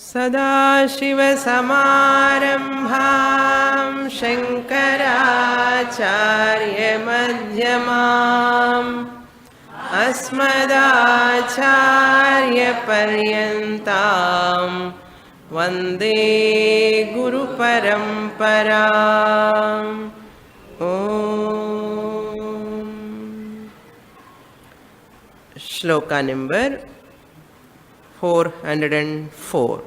सदाशिवसमारम्भां शङ्कराचार्यमध्यमाम् अस्मदाचार्यपर्यन्तां वन्दे गुरुपरम्पराम्। श्लोका नंबर 404।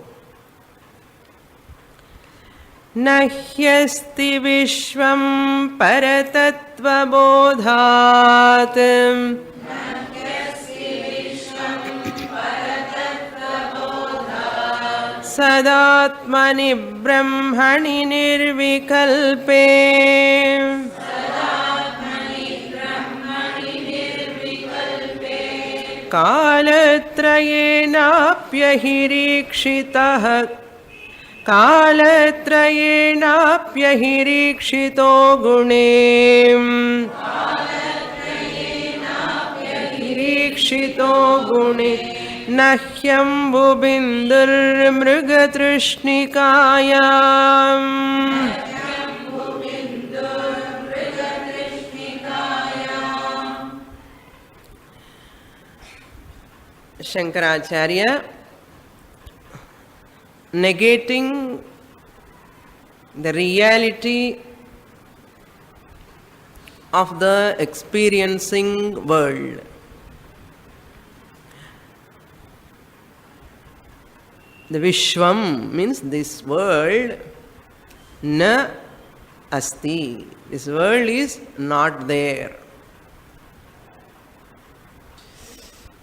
न ह्यस्ति विश्वं परतत्त्वबोधात् सदात्मनि ब्रह्मणि निर्विकल्पे कालत्रयेणाप्यहिरीक्षितः कालत्रयेणाप्यहिरीक्षितो गुणे हिरीक्षितो गुणे न ह्यम्बुबिन्दुर्मृगतृष्णिकायाम् Shankaracharya negating the reality of the experiencing world. The Vishwam means this world, na asti. This world is not there.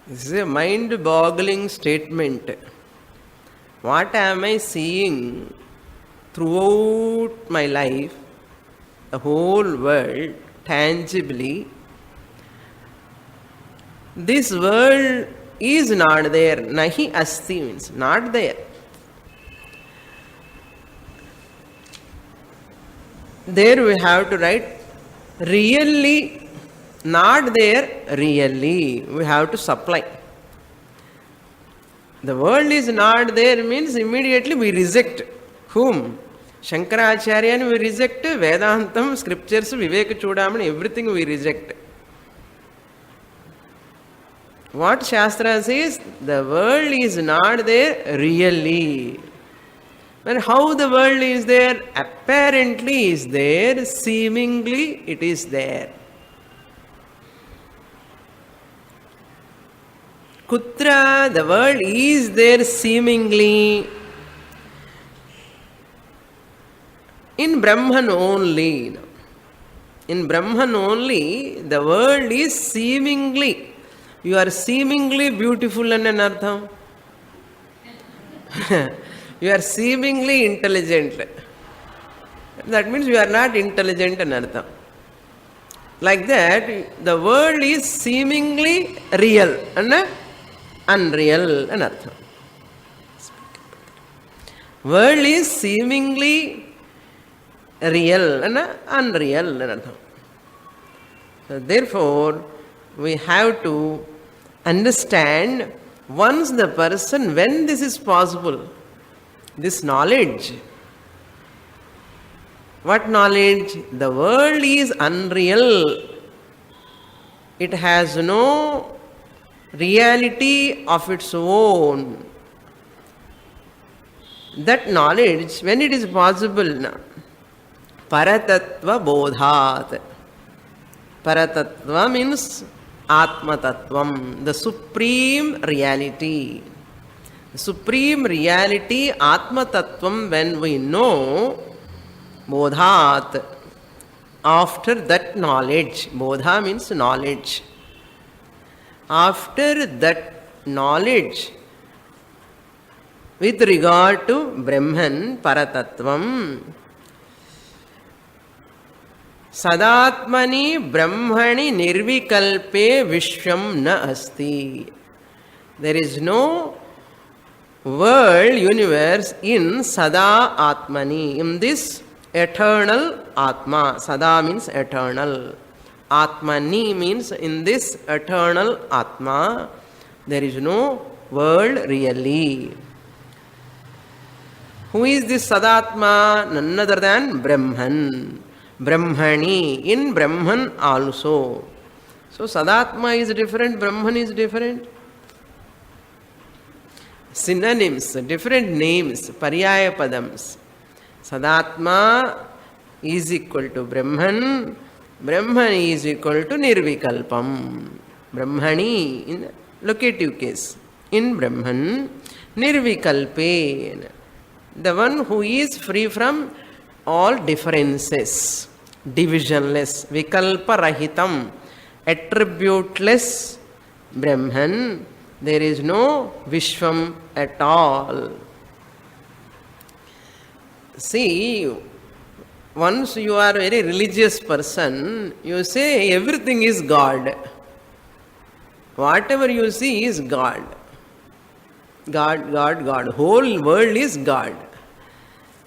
This is a mind-boggling statement. What am I seeing throughout my life, the whole world, tangibly? This world is not there. Nahi asti means not there. There we have to write really. Not there, really. We have to supply. The world is not there means immediately we reject. Whom? Shankaracharya we reject, Vedantam, scriptures, Viveka Chudamani, everything we reject. What Shastra says? The world is not there, really. But how the world is there? Apparently is there, seemingly it is there. Kutra, the world is there seemingly. In Brahman only. In Brahman only, the world is seemingly. You are seemingly beautiful and an artham. You are seemingly intelligent. That means you are not intelligent and artham. Like that, the world is seemingly real and unreal and artham. World is seemingly real and unreal and artham. So therefore, we have to understand once the person, when this is possible, this knowledge. What knowledge? The world is unreal. It has no reality of its own. That knowledge, when it is possible, Paratattva Bodhat. Paratattva means Atma Tattvam, the supreme reality. The supreme reality, Atma Tattvam, when we know, Bodhat, after that knowledge, Bodha means knowledge. After that knowledge, with regard to Brahman, Paratattvam, Sadatmani Brahmani Nirvikalpe Vishwam na asti. There is no world, universe in Sada Atmani, in this eternal Atma. Sada means eternal. Atmani means in this eternal Atma, there is no world really. Who is this Sadatma? None other than Brahman. Brahmani. In Brahman also. So Sadatma is different, Brahman is different. Synonyms, different names, Paryaya Padams. Sadatma is equal to Brahman. Brahman is equal to Nirvikalpam. Brahmani in locative case. In Brahman, Nirvikalpe. The one who is free from all differences. Divisionless. Vikalpa Rahitam. Attributeless Brahman. There is no Vishwam at all. See, once you are a very religious person, you say everything is God. Whatever you see is God. God, God, God. Whole world is God.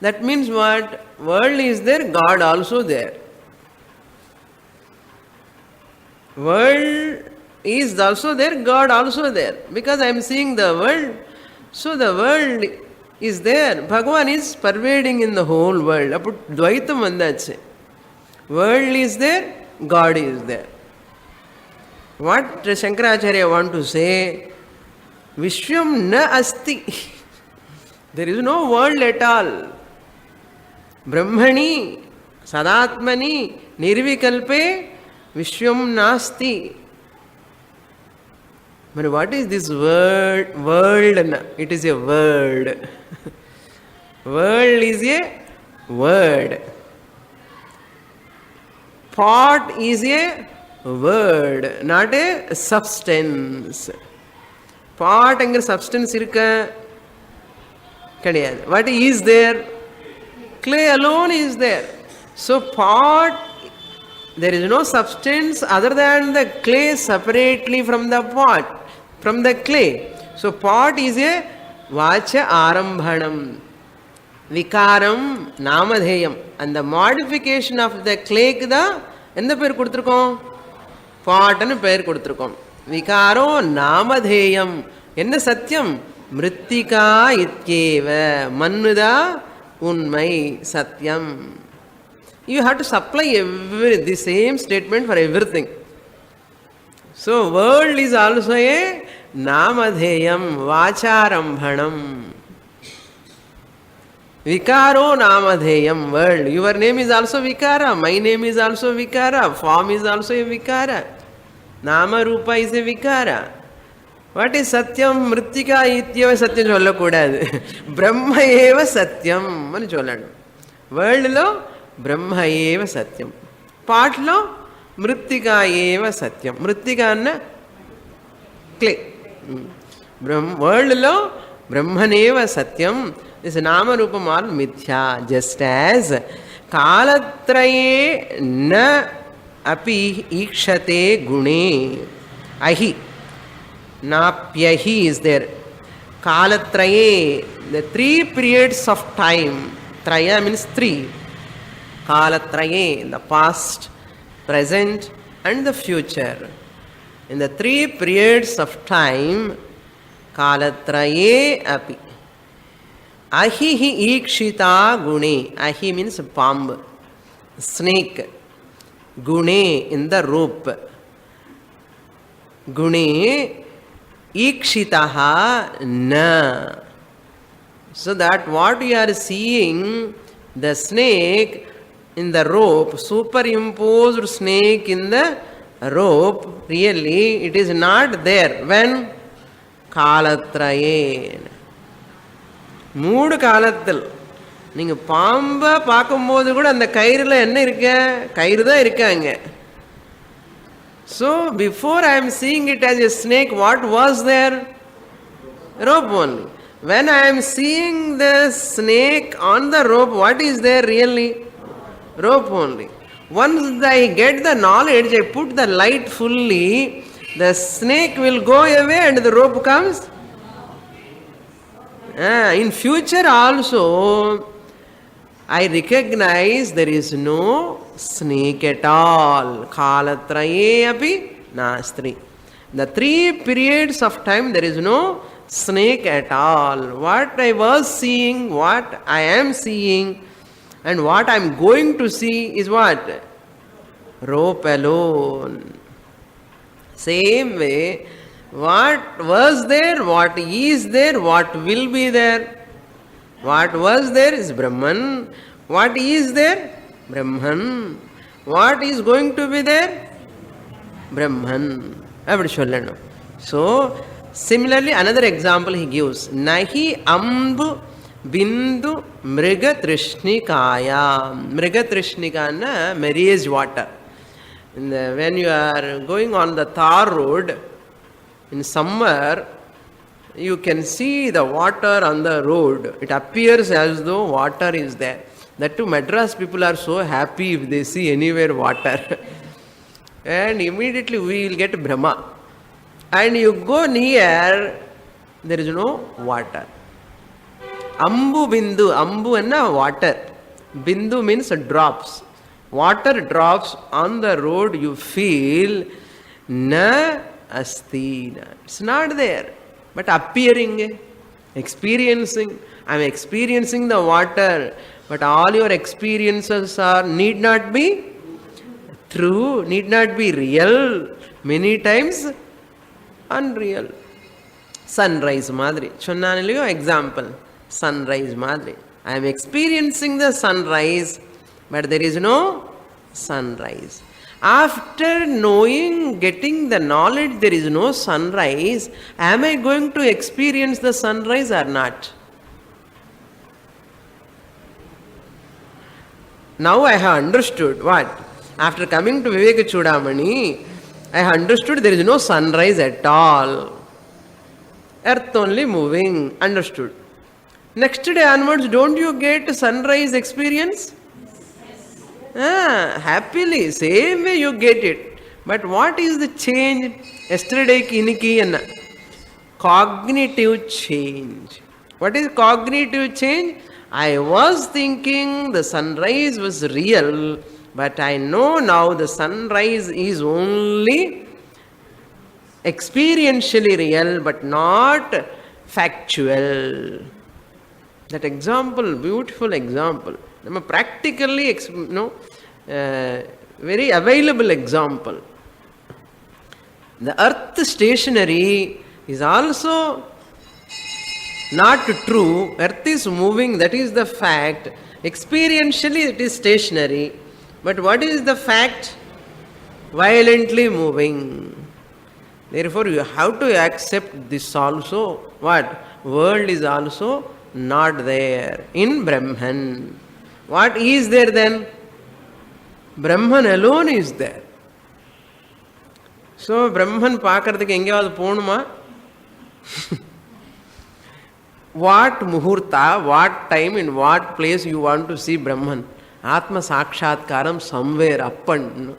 That means what? World is there, God also there. World is also there, God also there. Because I am seeing the world, so the world is there. Bhagavan is pervading in the whole world. Appo Dvaitam vandache. World is there, God is there. What Shankaracharya want to say? Vishwam na asti. There is no world at all. Brahmani, Sadatmani, Nirvikalpe, Vishwam nasti. But what is this word? World. It is a word. World is a word. Pot is a word, not a substance. Pot and substance irukka kadiyadu. What is there? Clay alone is there. So pot, there is no substance other than the clay separately from the pot, from the clay. So pot is a vacha arambhanam, vikaram namadheyam. And the modification of the clay ku da endha per kuduthirkom? Pot anu per kuduthirkom. Vikaro namadheyam. Enna satyam? Mrittika ityeva. Mannuda unmai satyam. You have to supply the same statement for everything. So world is also a namadheyam, vacharambhanam. Vikaro namadheyam, world. Your name is also vikara, my name is also vikara, form is also a vikara, nama rupa is a vikara. What is satyam? Mrittika ityeva satyam chollakudadu. Brahma eva satyam ani cholladu. World lo Brahma eva satyam. Pot lo Mrittika eva satyam. Mrittika anna clay. World lo Brahman eva satyam. This nama rupam all mithya. Just as kalatraye na api ikshate gune. Ahi. Napyahi is there. Kalatraye. The 3 periods of time. Traya means 3. Kalatraye, in the past, present and the future. In the 3 periods of time, Kalatraye api. Ahihi ikshita gune. Ahi means palm, snake. Gune in the rope. Gune ikshitaha na. So that what you are seeing, the snake in the rope, superimposed snake in the rope, really it is not there. When? Kalatraye. 3 காலத்தில் நீங்க பாம்பை பார்க்கும்போது கூட அந்த கயிறுல என்ன இருக்க? கயிறு தான் இருக்காங்க. So before I am seeing it as a snake, what was there? Rope only. When I am seeing the snake on the rope, what is there really? Rope only. Once I get the knowledge, I put the light fully, the snake will go away and the rope comes. In future also, I recognize there is no snake at all. Kalatraye api nastri. The 3 periods of time there is no snake at all. What I was seeing, what I am seeing, and what I am going to see is what? Rope alone. Same way, what was there, what is there, what will be there. What was there is Brahman. What is there? Brahman. What is going to be there? Brahman. So, similarly, another example he gives. Nahi ambu bindu mriga trishnikaya. Mriga trishnika marriage water. When you are going on the tar road in summer, you can see the water on the road. It appears as though water is there. That too, Madras people are so happy if they see anywhere water. And immediately we will get Brahma. And you go near, there is no water. Ambu bindu. Ambu and water. Bindu means drops. Water drops on the road, you feel na asti. It's not there, but appearing, experiencing. I am experiencing the water, but all your experiences need not be true, need not be real. Many times unreal. Sunrise madri. Chonnaniliyo example. Sunrise madri. I am experiencing the sunrise, but there is no sunrise. After knowing, getting the knowledge there is no sunrise, am I going to experience the sunrise or not? Now I have understood what? After coming to Viveka Chudamani, I have understood there is no sunrise at all. Earth only moving. Understood. Next day onwards, don't you get sunrise experience? Happily, same way you get it. But what is the change? Yesterday kiniki and cognitive change. What is cognitive change? I was thinking the sunrise was real, but I know now the sunrise is only experientially real, but not factual. That example, beautiful example. Practically, very available example. The earth stationary is also not true. Earth is moving, that is the fact. Experientially it is stationary. But what is the fact? Violently moving. Therefore you have to accept this also. What? World is also not there in Brahman. What is there then? Brahman alone is there. So Brahman paakradhukku engeyavadu ponuma? What muhurta, what time, in what place you want to see Brahman? Atma Sakshatkaram somewhere up and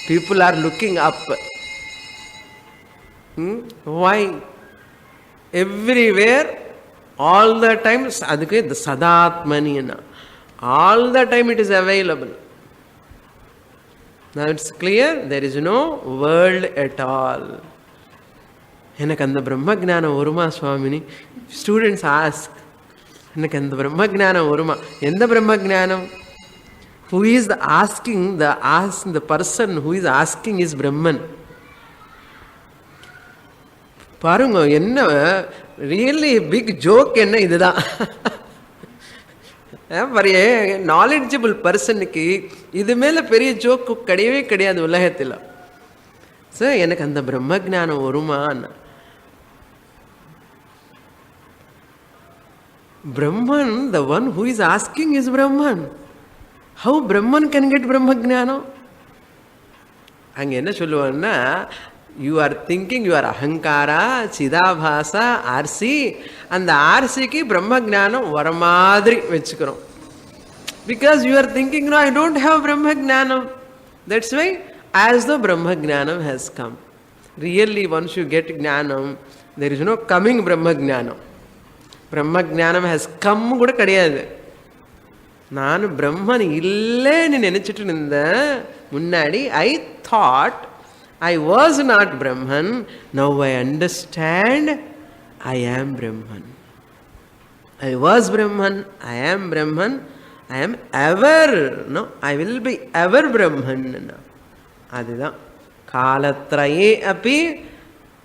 people are looking up. Why? Everywhere, all the time, adukku the Sadatmani. All the time it is available. Now it's clear, there is no world at all. Enakanda Brahma Jnana Varuma Swamini. Students ask, Enakanda Brahma Jnana Varuma. Enda Brahma Jnanam? Who is asking? The person who is asking is Brahman. Parunga, enna really big joke enna idudha. For a knowledgeable person ki idu mela periya joke kadiyave kadiyadu ulahathila. So enakku and Brahma Jnana varuma. Brahman, the one who is asking is Brahman. How Brahman can get Brahma Jnana? Hanga enna solluvanna, you are thinking you are Ahankara, Chidabhasa, RC, and the RC ki Brahma Jnana varamadri vechukrom. Because you are thinking, no, I don't have Brahma Jnana. That's why, as the Brahma Jnana has come. Really, once you get Jnanam, there is no coming Brahma Jnana. Brahma Jnanam has come kuda kadiyadu. Nanu Brahman ille ni nenichittu nindha munnadi. I thought I was not Brahman. Now I understand I am Brahman. I was Brahman, I am Brahman, I am ever, no, I will be ever Brahman. Adida. Kalatraye api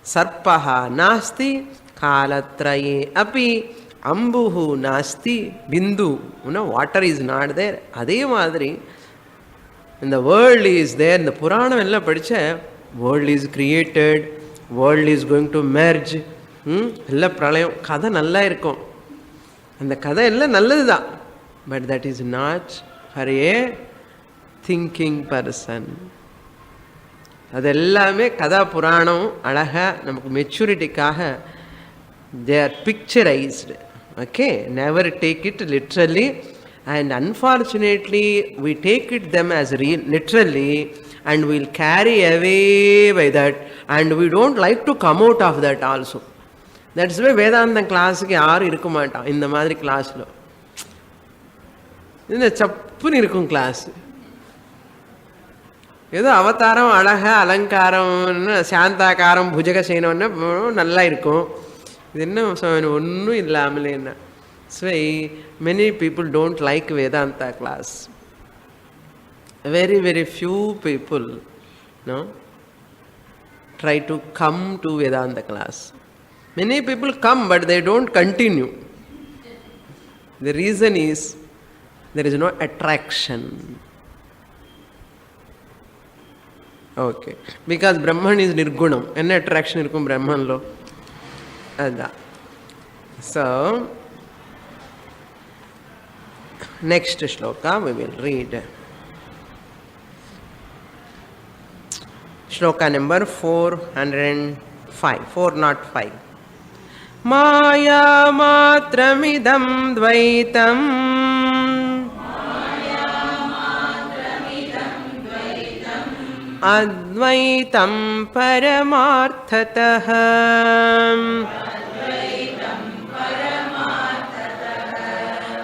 sarpaha nasti, kalatraye api ambuhu nasti, bindu. Water is not there. Adhe madri, when the world is there, in the Purana ella padicha, world is created, world is going to merge. Ella pralayam, kada nalla irukkum. And the kada ella nalladha. But that is not for a thinking person. Adellame kada Puranam alaha namakku maturity-kaga they are picturized. Okay, never take it literally, and unfortunately we take it them as real literally, and we'll carry away by that, and we don't like to come out of that also. That's why Vedanta class ku yaru irukka maata indha madri class lo indha chappunu irukum class ஏதோ அவதாரம் அழகா அலங்காரம் சாந்தாகாரம் புஜகசேனம்னா நல்லா இருக்கும். இது என்ன ஒன்றும் இல்லாமலே என்ன. So many people don't like Vedanta class. Very, very few people try to come to Vedanta class. Many people come but they don't continue. The reason is there is no attraction. Okay. Because Brahman is Nirgunam. Any attraction irukkum Brahman lo? Adha. So, next shloka we will read. Shloka number 405. Maya matramidam dvaitam Advaitam paramarthatah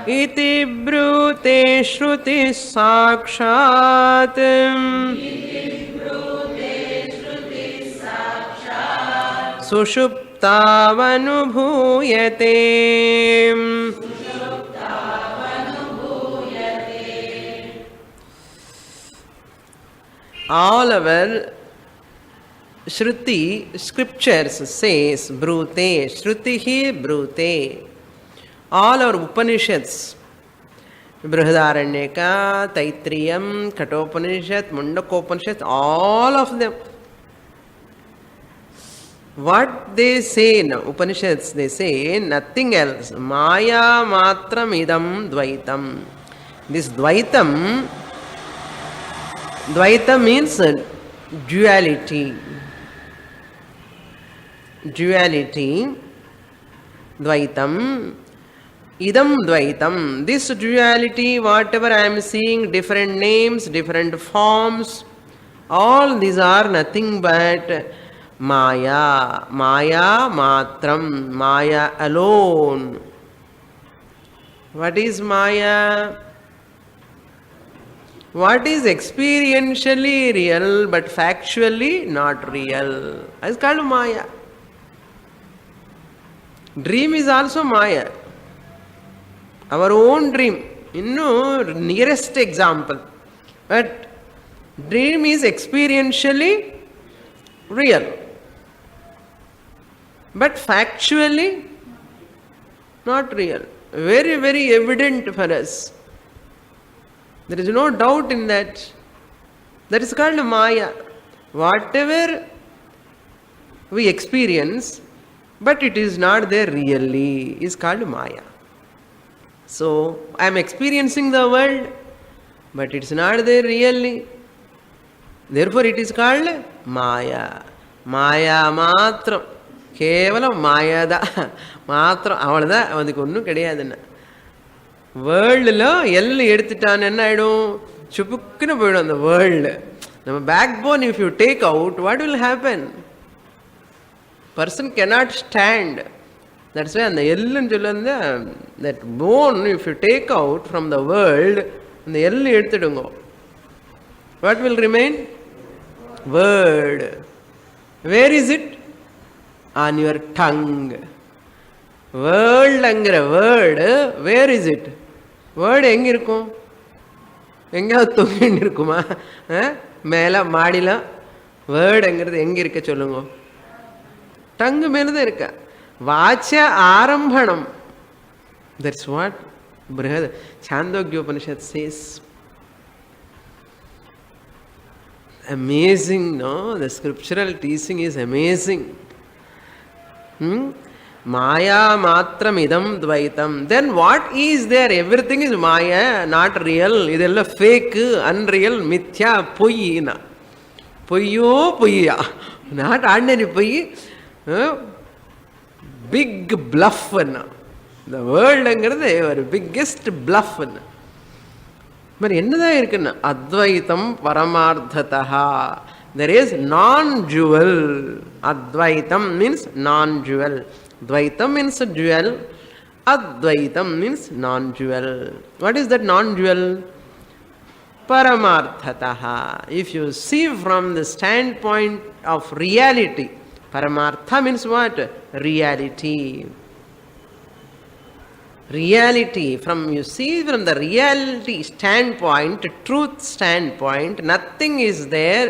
iti brute shruti sakshat sushuptavanubhuyate. All our Shruti scriptures says Brute, Shrutihi Brute. All our Upanishads, Brihadaranyaka, Taitriyam, Kathopanishad, Mundakopanishad, all of them. What they say in Upanishads, they say nothing else. Maya matram idam dvaitam. This dvaitam means duality. Dvaitam. Idam dvaitam. This duality, whatever I am seeing, different names, different forms, all these are nothing but Maya. Maya matram. Maya alone. What is Maya? What is experientially real but factually not real? It's called Maya. Dream is also Maya. Our own dream. Nearest example. But dream is experientially real. But factually not real. Very, very evident for us. There is no doubt in that. That is called Maya. Whatever we experience, but it is not there really, is called Maya. So, I am experiencing the world, but it is not there really. Therefore, it is called Maya. Maya matram. Kevalam Maya da. Matram. Avada, avadikku onnu kediyadunna. World lo ellu edutittan enna aidum chupukkunu poidum the world. Nama backbone if you take out, what will happen? Person cannot stand. That's why and the ellu sollanda that bone if you take out from the world, the ellu edutidungo, what will remain? Word. Where is it? On your tongue. வேர்ல்டுங்கிற word where is it? Word எங்கே இருக்கும்? எங்கேயாவது தொங்கின்னு இருக்குமா? மேலே மாடிலாம் வேர்டுங்கிறது எங்கே இருக்க சொல்லுங்க? டங்கு மேலே தான் இருக்க. வாச்ச ஆரம்பணம். That's what Brihad Chandogya Upanishad says. Amazing, no? The scriptural teaching is amazing. Maya matram idam dvaitam. Then what is there? Everything is Maya, not real. Idella fake, unreal, mithya, poyina. Poyo, poya. Not ordinary poy. Big bluff. The world அங்கிறது ஒரு biggest bluff. మరి என்னதான் இருக்குன்னா அத்வைத்தம் பரமார்த்ததா. there is non-dual. அத்வைத்தம் means non-dual. Dvaitam means dual. Advaitam means non-dual. What is that non-dual? Paramarthataha. If you see from the standpoint of reality, Paramartha means what? Reality. Reality, you see from the reality standpoint, truth standpoint, nothing is there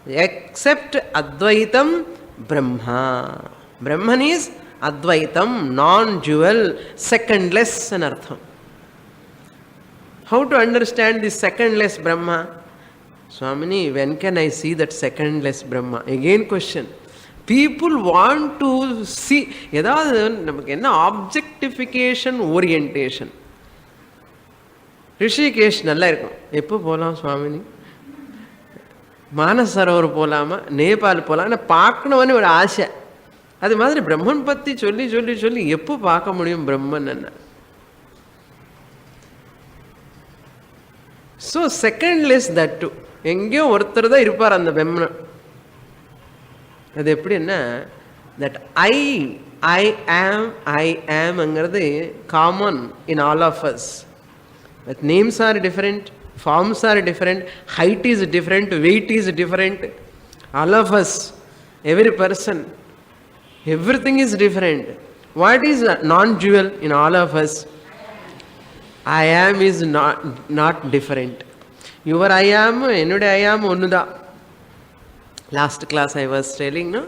except Advaitam Brahma. Brahman is Advaitam, non-dual, secondless anartham. How to understand this secondless Brahma? Swamini, when can I see that secondless Brahma? Again question. People want to see, ஏதாவது நமக்கு என்ன objectification orientation. Rishikesh நல்லா இருக்கும். எப்போ போகலாம் சுவாமினி? மானசரோவர் போகலாமா, நேபாள் போகலாம் பார்க்கணும்னு ஒரு ஆசை. அது மாதிரி பிரம்மன் பற்றி சொல்லி சொல்லி சொல்லி எப்போ பார்க்க முடியும் பிரம்மன் என்ன? So secondless that too. எங்கேயோ ஒருத்தர் தான் இருப்பார் அந்த பிரம்மன். அது எப்படின்னா தட் ஐ ஆம்ங்கிறது common in all of us. But names are different, forms are different, height is different, weight is different. All of us, every person, everything is different. What is நான்-dual in all of us? I am is not different. Your I am, என்னுடைய ஐ ஆம் ஒன்று தான். Last class I was telling, no?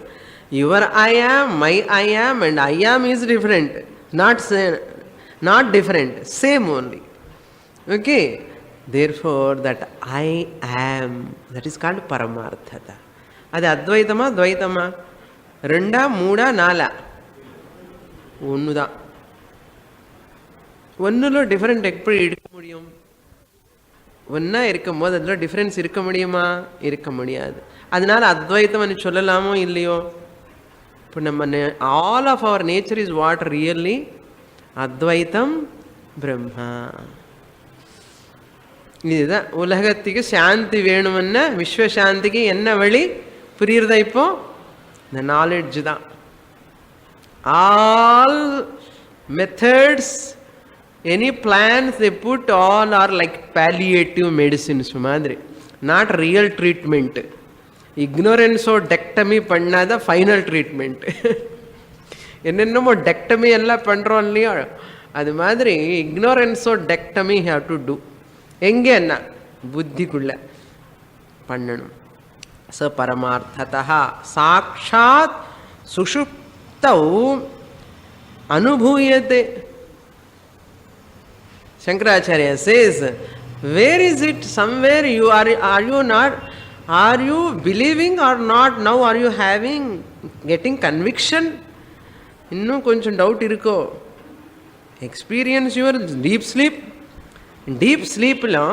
Your I am, my I am, and I am is different. Not different, same only. Okay? Therefore, that I am, that is called Paramarthata. அது அத்வைதமா துவைத்தமா? ரெண்டா மூடா நாலா? ஒன்று தான். ஒன்றுல டிஃப்ரெண்ட் எப்படி இருக்க முடியும்? ஒன்றா இருக்கும் போது அதில் டிஃப்ரென்ஸ் இருக்க முடியுமா? இருக்க முடியாது. அதனால அத்வைத்தம் சொல்லலாமோ இல்லையோ? இப்போ நம்ம all of our nature is what really? அத்வைத்தம் பிரம்மா. இதுதான் உலகத்துக்கு சாந்தி வேணும்னா விஸ்வசாந்திக்கு என்ன வழி புரியுறதா? இப்போ இந்த நாலெட்ஜ் தான். All methods, any plans they put, all are like palliative medicines மாதிரி, not real treatment. ignorance or dectomy பண்ணாத ஃபைனல் ட்ரீட்மெண்ட். என்னென்னமோ டெக்டமி எல்லாம் பண்ணுறோம் இல்லையோ, அது மாதிரி ignorance or dectomy have to do. எங்கே என்ன புத்திக்குள்ள பண்ணணும். ச பரமார்த்ததா சாக்ஷாத் சுஷுப்தௌ அனுபூயதே. Shankaracharya says, where is it? Somewhere you are you not? Are you believing or not? Now are you getting conviction? Innum koncham doubt irukko. Experience your deep sleep. Deep sleep la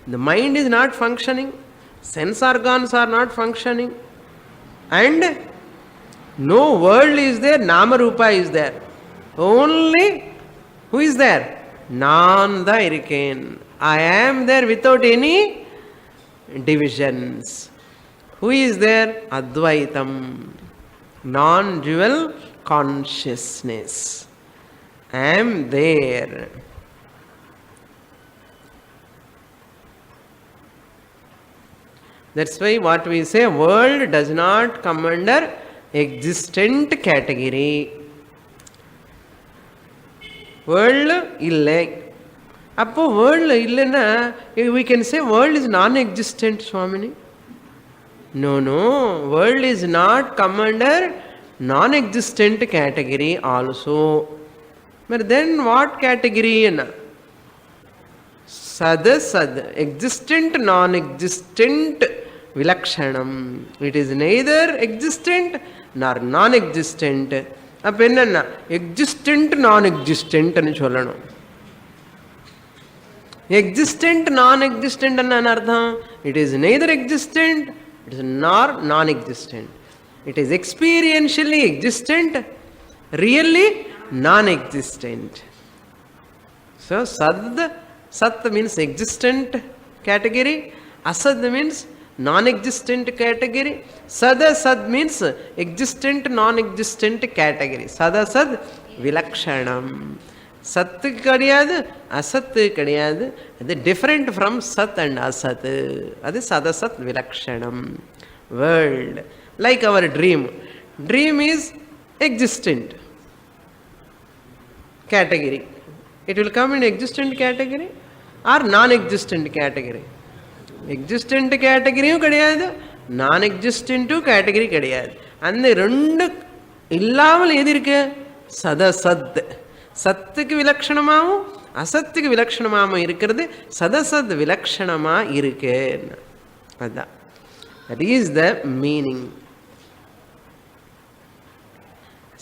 the mind is not functioning, sense organs are not functioning, and no world is there, nama rupa is there. Only who is there? நான் தான் இருக்கேன். I am there without any divisions. Who is there? Advaitam, non-dual consciousness. I am there. That's why what we say, world does not come under existent category. World இல்லை. அப்போ world இல்லைன்னா we can say world is non-existent, Swamini. No, world is not come under non-existent category also. But then what category? Sad, existent, non-existent, vilakshanam. It is neither existent nor non-existent. அப்போ என்னன்னா existent நான் எக்ஸிஸ்டன்ட்னு சொல்லணும். Existent நான் existent என்ன அர்த்தம்? It is neither existent, it is nor non existent. It is experientially existent, really non existent. So sat means existent category, asad means non-existent category, sad means existent non-existent category. Sadasad vilakshanam. சத்து கிடையாது, அசத்து கிடையாது. அது different from சத் and asat. அது சதசத் விலக்ஷணம். World like our dream. Dream is existent category. It will come in existent category or non-existent category. Existent கேட்டகரியும் கிடையாது, நான் எக்ஸிஸ்டன்ட்டும் கேட்டகரி கிடையாது. அந்த ரெண்டு இல்லாமல் எது இருக்கு? சதசத். சத்துக்கு விலக்ஷணமாகவும் அசத்துக்கு விலக்ஷணமாகவும் இருக்கிறது சதசத் விலக்ஷணமா இருக்கு. அதுதான், that is the meaning.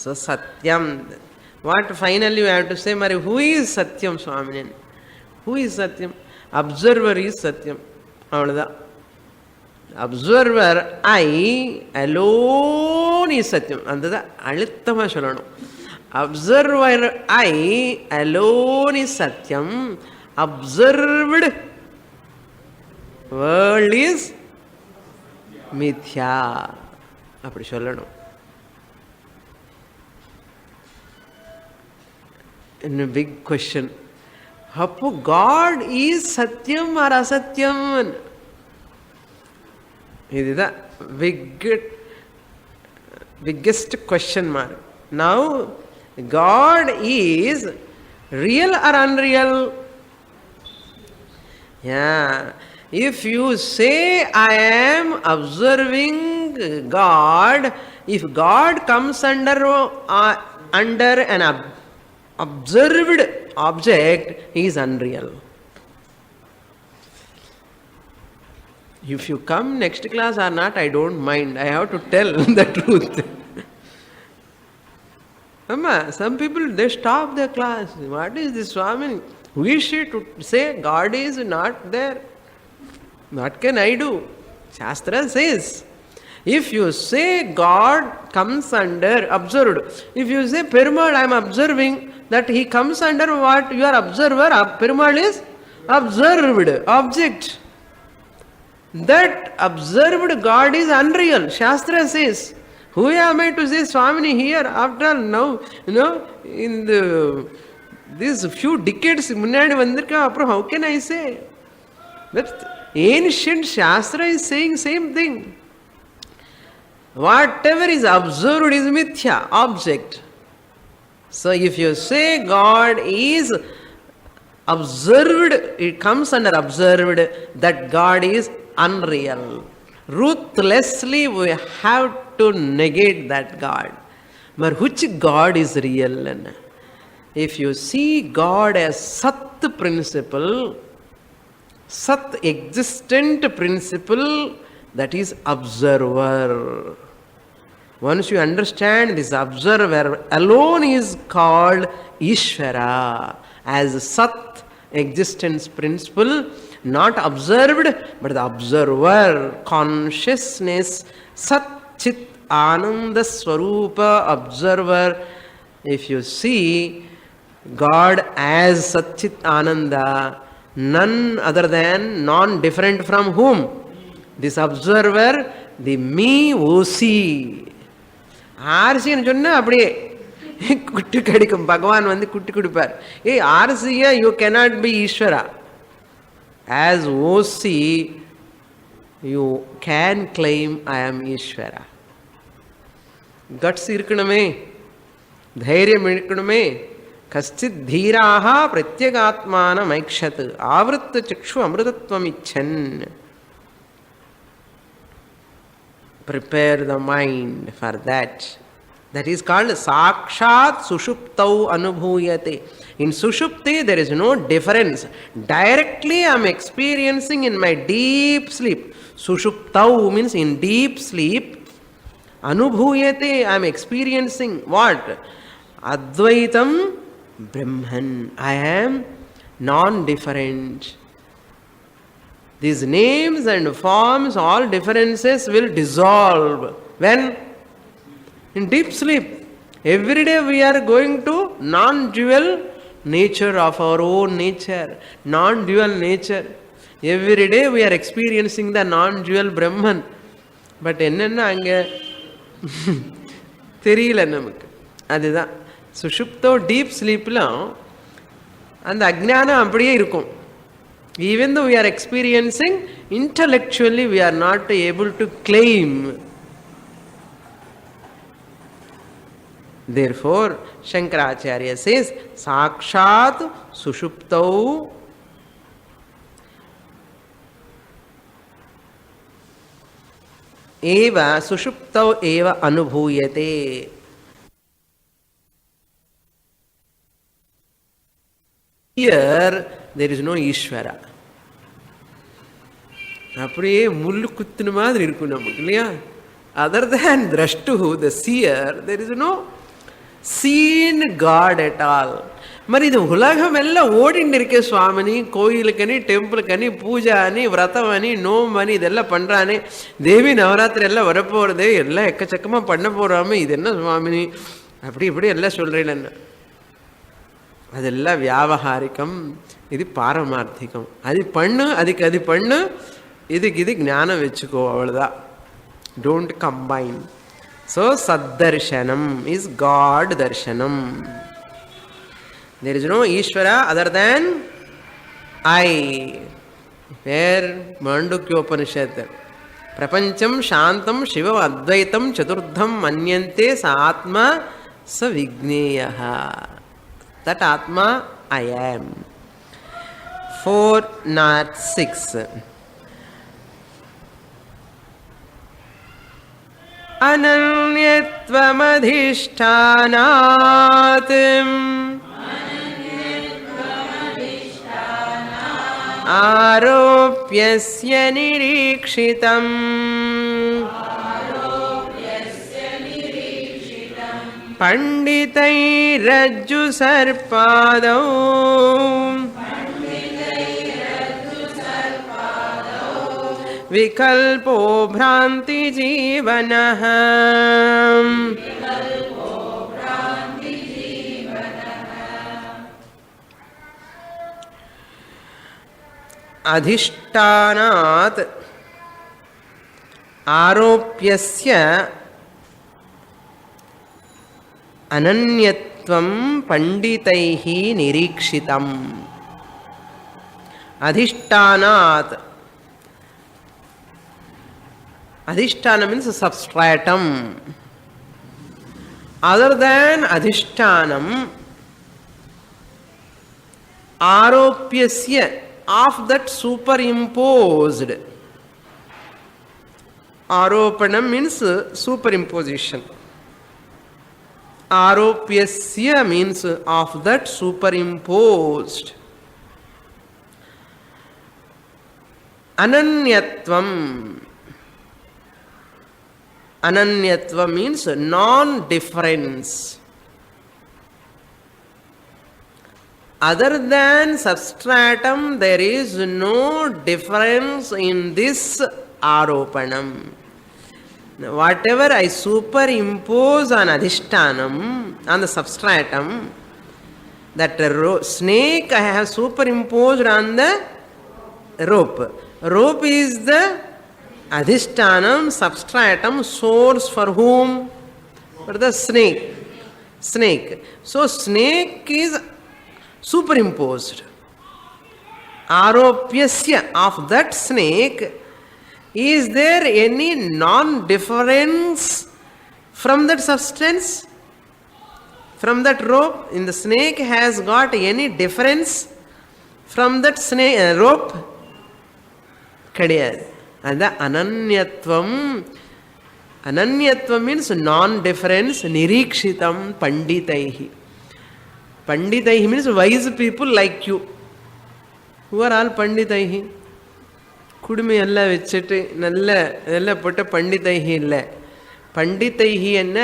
So satyam. What finally you have to say, Mari, who is Satyam, Swamini? Who is Satyam? Observer is Satyam. அவ்வளோதான். அப்சர்வர் ஐ அலோன் இஸ் சத்தியம். அந்த தான் அழுத்தமாக சொல்லணும். அப்சர்வர் ஐ அலோன் இஸ் சத்தியம். Observed world is மித்யா. அப்படி சொல்லணும். In a big question. அப்போ God is சத்தியம் ஆர் அசத்தியம்? இதுதான் biggest question mark. Now God is real or unreal? Yeah. If you say I am observing God, if God comes under an observed object, he is unreal. If you come next class or not, I don't mind. I have to tell the truth. Amma, some people, they stop the class. What is this, Swamini? Wish to say God is not there. What can I do? Shastra says, if you say God comes under observed, if you say Perumal I am observing, that he comes under what? You are observer. Perumal is observed object. That observed God is unreal. Shastra says, who am I to say, Swamini, here after all now, in these few decades முன்னாடி வந்திருக்கேன், அப்புறம் how can I say? But ancient Shastra is saying same thing. Whatever is observed is mithya, object. So if you say God is observed, it comes under observed, that God is unreal. Ruthlessly we have to negate that God. But which God is real? If you see God as Sat principle, Sat existent principle, that is observer. Once you understand this observer alone is called Ishvara, as Sat existence principle, not observed but the observer, consciousness, Sat Chit Ananda Swarupa observer. If you see God as Sat Chit Ananda, none other than, non-different from whom? This observer, the me OC. ஆர்சின்னு சொன்னா அப்படியே குட்டி கடிக்கும். பகவான் வந்து குட்டி கொடுப்பார். ஆர்சியா you cannot be ஈஸ்வரா. As OC you can claim I am ஈஸ்வரா. கட்ஸ் இருக்கணுமே, தைரியம் இருக்கணுமே. Kaschid dhiraha pratyagatmana maikshat avritta chakshu amrutatvam icchan. Prepare the mind for that. That is called sakshat sushuptau anubhuyate. In sushupti there is no difference. Directly I am experiencing in my deep sleep. Sushuptau means in deep sleep. Anubhuyate, I am experiencing what? Advaitam Brahman. I am non-different. These names and forms, all differences will dissolve. When? In deep sleep. Every day we are going to non-dual nature of our own nature. Non-dual nature. Every day we are experiencing the non-dual Brahman. But என்னன்னா அங்க தெரியல நமக்கு. அதுதான் சுஷுப்தோ deep ஸ்லீப்லாம் அந்த அஜ்ஞானம் அப்படியே இருக்கும். Even though we are experiencing, intellectually we are not able to claim. Therefore, Shankaracharya says, Sakshat Sushuptau Eva Sushuptau Eva Anubhuyate. Here, there is no Ishvara. அப்படியே முள்ளு குத்துன மாதிரி இருக்கும் நமக்கு இல்லையா? Other than Drashtu, the seer, there is no seen God at all. మరి ఇది ఉలగం ఎல்லாம் ఓడిండి இருக்கே சுவாமினி, கோயிலுக்கனி டெம்பிளுக்கனி பூஜா అని விரதம் అని நோம்பு అని இதெல்லாம் பண்றானே, தேவி நவராத்திரி எல்லாம் வரப்போறது எல்லாம் எக்கச்சக்கமா பண்ண போறாம, இது என்ன சுவாமினி அப்படி இப்படி எல்லாம் சொல்றேன்னு. அதெல்லாம் வியாவகாரிகம், இது பாரமார்த்திகம். அது பண்ணு, அதுக்கு அது பண்ணு, இதுக்கு இது ஞானம் வச்சுக்கோ, அவ்வளோதான். Don't combine. ஸோ சத்தர்ஷனம் இஸ் காட் தர்ஷனம். There is no Ishvara other than I. Where Mandukya Upanishad. Prapancham Shantam Shiva Advaitam Chaturdham Manyante Sa Atma Sa Vigneyaha. That Atma I am. 406. Ananyatvamadhishthanatim Aropyasya nirikshitam Panditai rajju sarpadau Vikalpo bhranti jivanah. Adhishtanat aropyasya ananyatvam panditaihi nirikshitam. Adhishtanat. Adhisthana means substratum. Other than Adhishtanam, Aropyasya, of that superimposed. Aropanam means superimposition. Aropyasya means of that superimposed. Ananyatvam. Ananyatva means non-difference. Other than substratum, there is no difference in this aropanam. Whatever I superimpose on adhishtanam, on the substratum, that snake I have superimposed on the rope. Rope is the Adhishtanam, substratum, source for whom? For the snake. Snake. So snake is superimposed. Aropyasya, of that snake, is there any non-difference from that substance? from that rope, in the snake has got any difference from that snake rope? Kadiyadu. And the ananyatvam. Ananyatvam means non-difference. Nirikshitam panditaihi. Panditaihi means wise people like you. Who are all panditaihi? குடுமி எல்லாம் வச்சுட்டு நல்ல இதெல்லாம் போட்டு பண்டிதைஹி இல்லை. பண்டிதைஹி என்ன?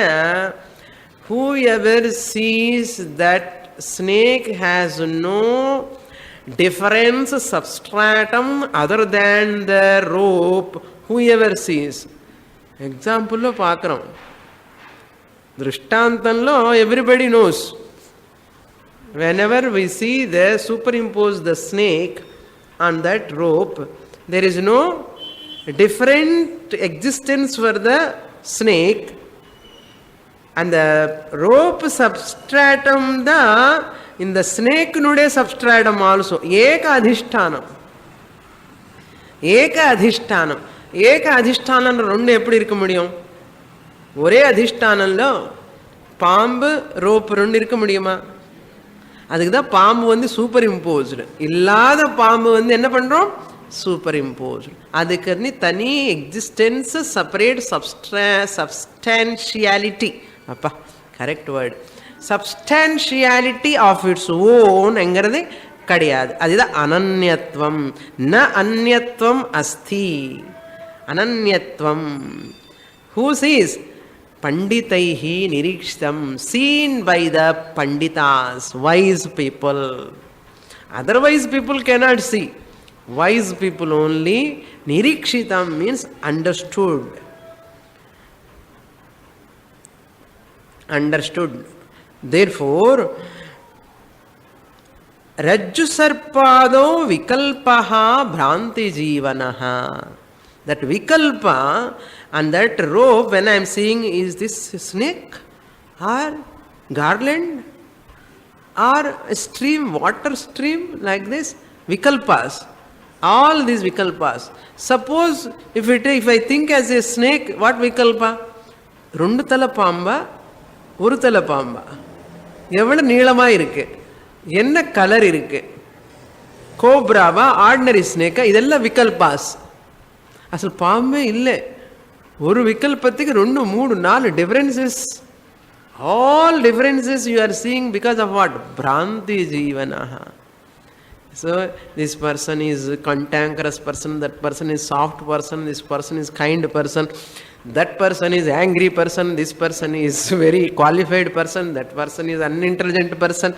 whoever sees that snake has no difference substratum other than the rope, whoever sees. ఎగ్జాంపుల్లో పాకరం, దృష్టాంతంలో everybody knows. Whenever we see the superimpose the snake on that rope, there is no different existence for the snake, and the rope substratum da in the snake nude substratum also. Eka adhishtanam. Eka adhishtanam. Eka adhishtanam rendu eppadi irukka mudiyum? Ore adhishtanamlo பாம்பு rope ரெண்டு இருக்க முடியுமா? அதுக்கு தான் பாம்பு வந்து super imposed. இல்லாத பாம்பு வந்து என்ன பண்ணுறோம்? Superimposed. அதுக்கு தனி எக்ஸிஸ்டன்ஸ், செப்பரேட் சப்ஸ்டான்ஷியாலிட்டி. அப்பா correct word. Substantiality of its ஓன்ங்கிறது கிடையாது. அதுதான் அனன்யத்துவம். ந அந்யத்துவம் அஸ்தி. அனன்யத்துவம். Who sees? Panditaihi nirikshitam, seen by the panditas, wise people. Otherwise people cannot see. Wise people only. Nirikshitam means understood. Understood. Therefore, Rajju sarpado vikalpaha bhranti jivanaha. That vikalpa and that rope, when I am seeing, is this snake or garland or a stream, water stream, like this? Vikalpas. All these vikalpas. Suppose if I think as a snake, what vikalpa? Rundu thala pamba, oru thala pamba. Evada neelama irukku? Enna color irukku? Cobra va, ordinary snake, idella vikalpas. అసలు పాంబే ఇల్లే. ஒரு விகல்பத்துக்கு 2 3 4 differences. All differences you are seeing because of what? Bhranti jivanaha. So this person is cantankerous person, that person is soft person, this person is kind person, that person is angry person, this person is very qualified person, that person is unintelligent person.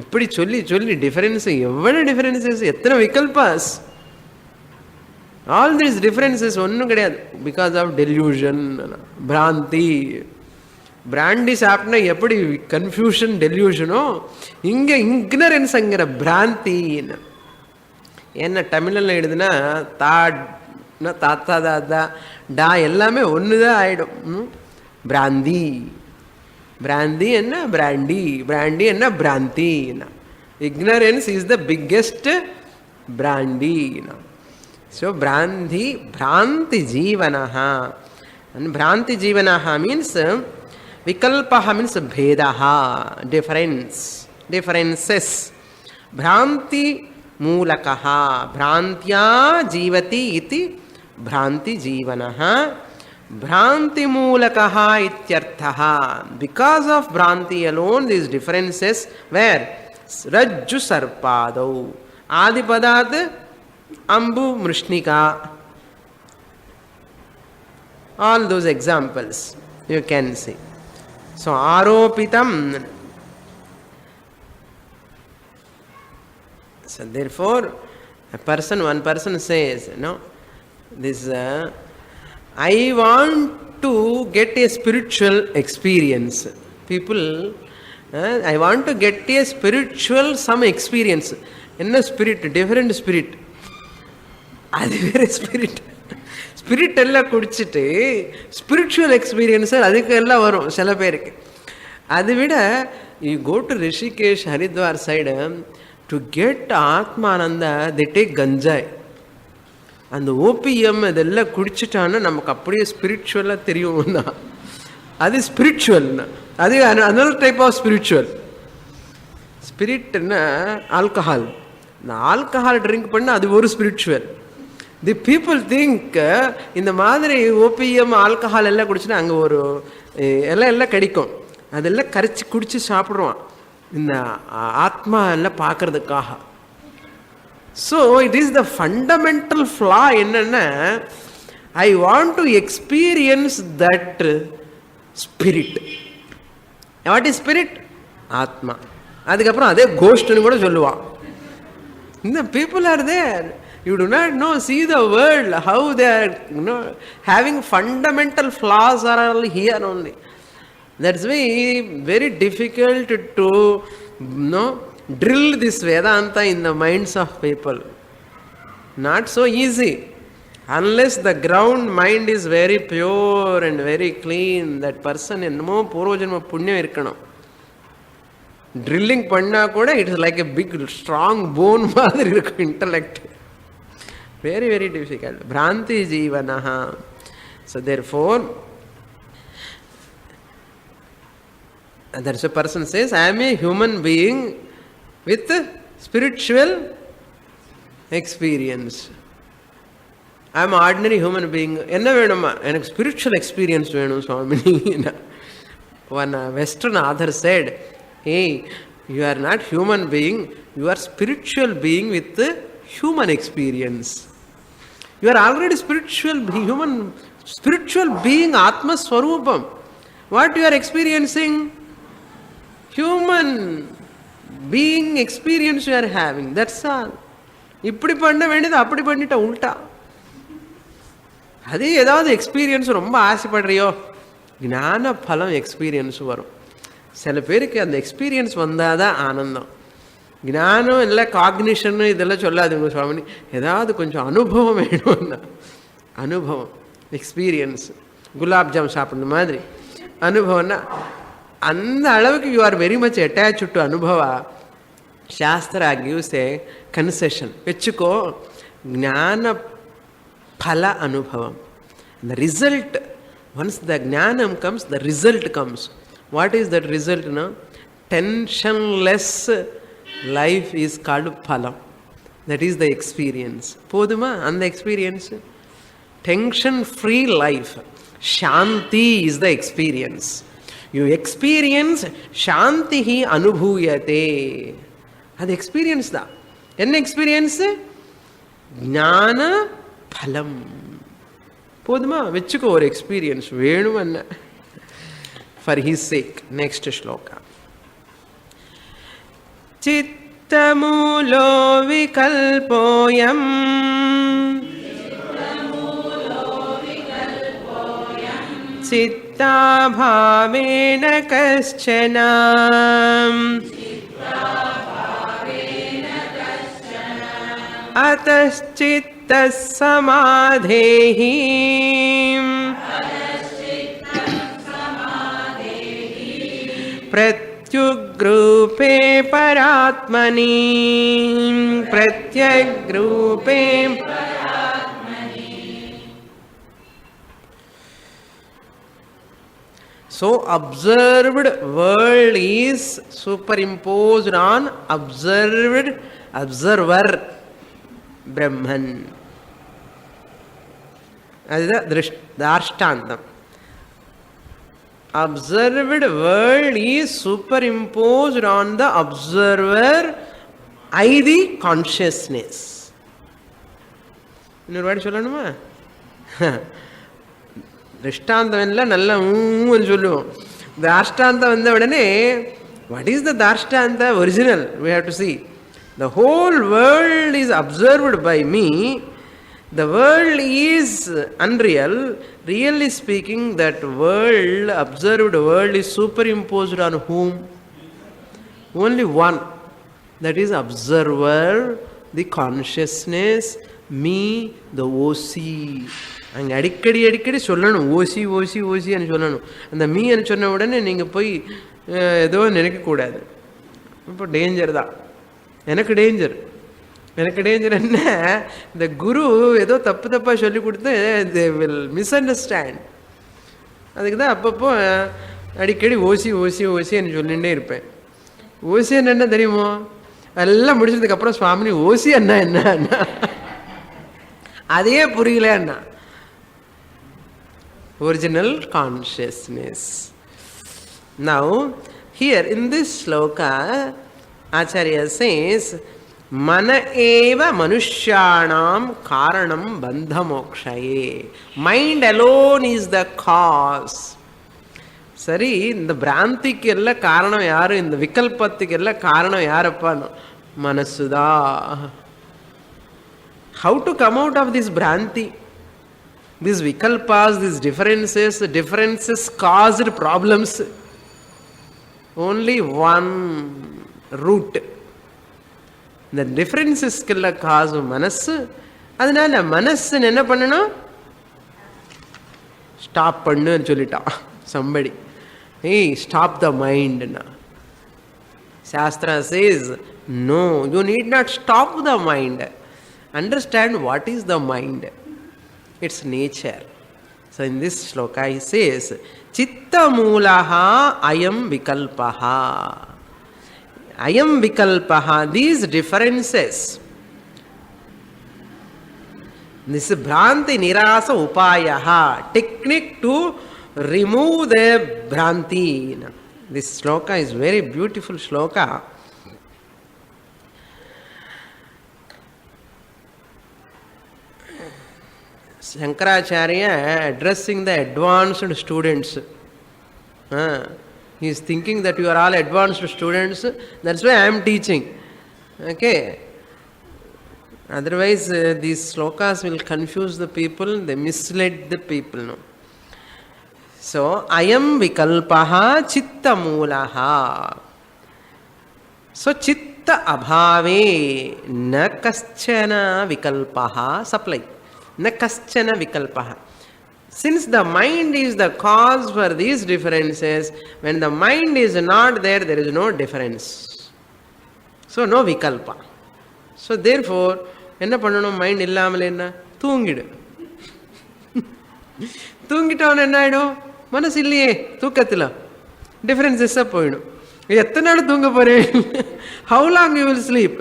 இப்படி சொல்லி சொல்லி difference, எவ்வளவு differences, எத்தனை விகல்பாஸ். All these differences ஒன்றும் கிடையாது. Because of delusion, பிராந்தி. Brandy சாப்பிட்னா எப்படி கன்ஃபியூஷன் டெல்யூஷனோ, இங்கே இக்னரன்ஸ்ங்கிற பிராந்தி. என்ன தமிழில் எழுதுனா தாட்னா தாத்தா தாத்தா டா எல்லாமே ஒன்று தான் ஆகிடும். பிராந்தி. பிராந்தி என்ன? பிராண்டி. பிராண்டி என்ன? பிராந்தி. Ignorance is the biggest brandy. So Bhranti, Bhranti Jivanaha. And Bhranti Jivanaha means Vikalpaha means Bhedaha, difference, differences. Bhranti Mulakaha, Bhrantya Jivati iti Bhranti Jivanaha. Bhranti Mulakaha ityarthaha. Because of Bhranti alone, these differences where Rajju Sarpadau, Adipadat Ambu Mrishnika, all those examples you can see. So Aropitam. So therefore one person says, this I want to get a spiritual experience. People, I want to get a spiritual some experience. Enna spirit? Different spirit. அது வேறு spirit. Spirit எல்லாம் குடிச்சிட்டு spiritual experience அதுக்கு எல்லாம் வரும் சில பேருக்கு. அதை விட you go to Rishikesh, Haridwar side to get Atmananda, the take கஞ்சாய். அந்த ஓபிஎம் இதெல்லாம் குடிச்சிட்டான்னா நமக்கு அப்படியே ஸ்பிரிச்சுவலாக தெரியும்னா அது ஸ்பிரிச்சுவல்னா. அது another type of spiritual. ஸ்பிரிட்னா ஆல்கஹால். இந்த ஆல்கஹால் ட்ரிங்க் பண்ண அது ஒரு ஸ்பிரிச்சுவல். தி பீப்புள் திங்க் இந்த மாதிரி ஓபிஎம் ஆல்கஹால் எல்லாம் குடிச்சுன்னா அங்கே ஒரு எல்லாம் கிடைக்கும், அதெல்லாம் கரைச்சி குடிச்சு சாப்பிடுவான் இந்த ஆத்மா எல்லாம் பார்க்கறதுக்காக. So it is the fundamental flaw. என்னன்னா, I want to experience that spirit. What is spirit? ஆத்மா. அதுக்கப்புறம் அதே கோஷ்டுன்னு கூட சொல்லுவான். இந்த people are there. You do not know, see the world, how they are, having fundamental flaws are all here only. That's why very difficult to drill this Vedanta in the minds of people. Not so easy. Unless the ground mind is very pure and very clean, that person என்னமோ பூர்வஜன்ம புண்ணியம் இருக்கணும். Drilling பண்ணா கூட it is like a big strong bone மாதிரி இருக்கும் intellect. Very very difficult. பிராந்தி ஜீவனா. So therefore there's a person says, I am a human being with spiritual experience. I am ordinary human being. என்ன வேணுமா? எனக்கு spiritual experience வேணும் சுவாமினி. One Western author said, hey, you are not human being, you are spiritual being with the human experience. You are already spiritual being, Atma Swarupam. What you are experiencing? Human being experience you are having. That's all. இப்படி பண்ண வேண்டியது அப்படி பண்ணிட்ட உல்டா. அதே ஏதாவது experience ரொம்ப ஆசைப்படுறியோ, ஞான பலம் எக்ஸ்பீரியன்ஸ் வரும். சில பேருக்கு அந்த எக்ஸ்பீரியன்ஸ் வந்தால் தான் ஆனந்தம். ஞானம் இல்லை காக்னிஷன் இதெல்லாம் சொல்லாதுங்க சுவாமி, ஏதாவது கொஞ்சம் அனுபவம் வேணும்னா. அனுபவம், எக்ஸ்பீரியன்ஸ். குலாப் ஜாம் சாப்பிட்ற மாதிரி அனுபவம்னா அந்த அளவுக்கு you are very much attach to அனுபவா. சாஸ்திரா கிவ்ஸ் ஏ கன்செஷன். வச்சுக்கோ, ஞான பல அனுபவம். the result, once the jnanam comes, the result comes. What is that result? No? Tensionless life is called phalam. That is the experience. Poduma, and the experience. Tension free life. Shanti is the experience. You experience shanti hi anubhuyate. That experience da. Enna experience? Jnana phalam. போதுமா? வச்சுக்கோ ஒரு experience வேணுமன்ன. For his sake. Next shloka. சித்தமூலோ விகல்போயம் சித்தாபாவேன கஷ்சன அத்தச்சித் தஸ்ஸமாதேஹி பிரத்யுக்ரூபே பராத்மனி பிரத்யக்ரூபே. So observed world is superimposed on observer Brahman. அதுதான் தாஷ்டாந்தம். Observed world is superimposed on the observer, I the consciousness. இன்னொரு வாட்டி சொல்லணுமா? திருஷ்டாந்தம் எல்லாம் நல்லா சொல்லுவோம். தாஷ்டாந்தம் வந்த உடனே what is the தாஷ்டாந்த original? We have to see. The whole world is observed by me. The world is unreal. Really speaking, that world, observed world, is superimposed on whom? Only one. That is observer, the consciousness, me, the OC. அங்கே அடிக்கடி அடிக்கடி சொல்லணும், ஓசி ஓசி ஓசின்னு சொல்லணும். அந்த மீன்னு சொன்ன உடனே நீங்கள் போய் ஏதோ நினைக்கக்கூடாது. இப்போ டேஞ்சர் தான். எனக்கு டேஞ்சர் என்ன, இந்த குரு ஏதோ தப்பாக சொல்லி கொடுத்து தே வில் மிஸ் அண்டர்ஸ்டாண்ட். அதுக்கு தான் அப்பப்போ அடிக்கடி ஓசி ஓசி ஓசி என்று சொல்லிகிட்டே இருப்பேன். ஓசி என்ன தெரியுமோ? எல்லாம் முடிச்சதுக்கப்புறம் சுவாமி ஓசி அண்ணா என்ன அண்ணா அதே புரியல அண்ணா. Original consciousness. Now here in this shloka Acharya says mana eva manushyanam karanam bandha mokshaye. Mind alone is the cause. சரி, இந்த பிராந்திக்கு எல்லாம் காரணம் யாரு? இந்த விகல்பத்துக்கு எல்லாம் காரணம் யாரப்பா? மனசுதா. How to come out of this bhranti? These vikalpas, these differences caused problems. Only one root. இந்த டிஃபரன்சஸ்க்கெல்லாம் காசும் மனசு. அதனால மனசு என்ன பண்ணணும்? ஸ்டாப் பண்ணுன்னு சொல்லிட்டான் somebody. Hey, stop the mind. Shastra says, no, you need not stop the mind. Understand what is the mind. Its nature. So in this shloka he says, chitta moolaha ayam vikalpaha. Ayam vikalpaha, these differences. This bhranti nirasa upayaha, technique to remove the bhranti. This shloka is very beautiful shloka. Shankaracharya addressing the advanced students. He is thinking that you are all advanced students, that's why I am teaching. Okay. Otherwise these shlokas will confuse the people, they mislead the people. No? So, ayam vikalpaha chitta moolaha. So, chitta abhave na kaschana vikalpaha. Supply. Na kaschana vikalpaha. Since the mind is the cause for these differences, when the mind is not there, there is no difference. So, no vikalpa. So, therefore, enna pannanum? Mind illamal enna? Thoongidu. தூங்கிட்டவன் என்ன ஆகிடும்? மனசு இல்லையே தூக்கத்தில், டிஃபரன்ஸஸாக போயிடும். எத்தனை நாள் தூங்க போகிறேன்? How long you will sleep?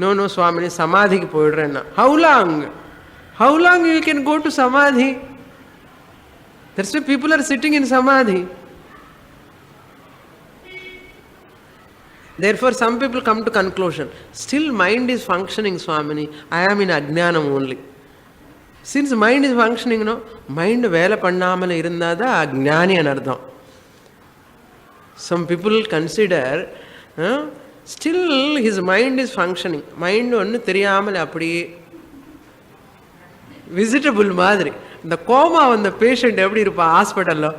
No no Swamini சமாதிக்கு போயிடுறேன்னா how long you can go to samadhi? That's why people are sitting in samadhi. Therefore some people come to conclusion, still mind is functioning Swamini, I am in ajnanam only. Since mind is functioning, no, mind vela pannamal irundada ajnani anardham. Some people consider still his mind is functioning. Mind onnu theriyamal appadiye visitable madri. The coma on the patient eppadi irupa hospital lo,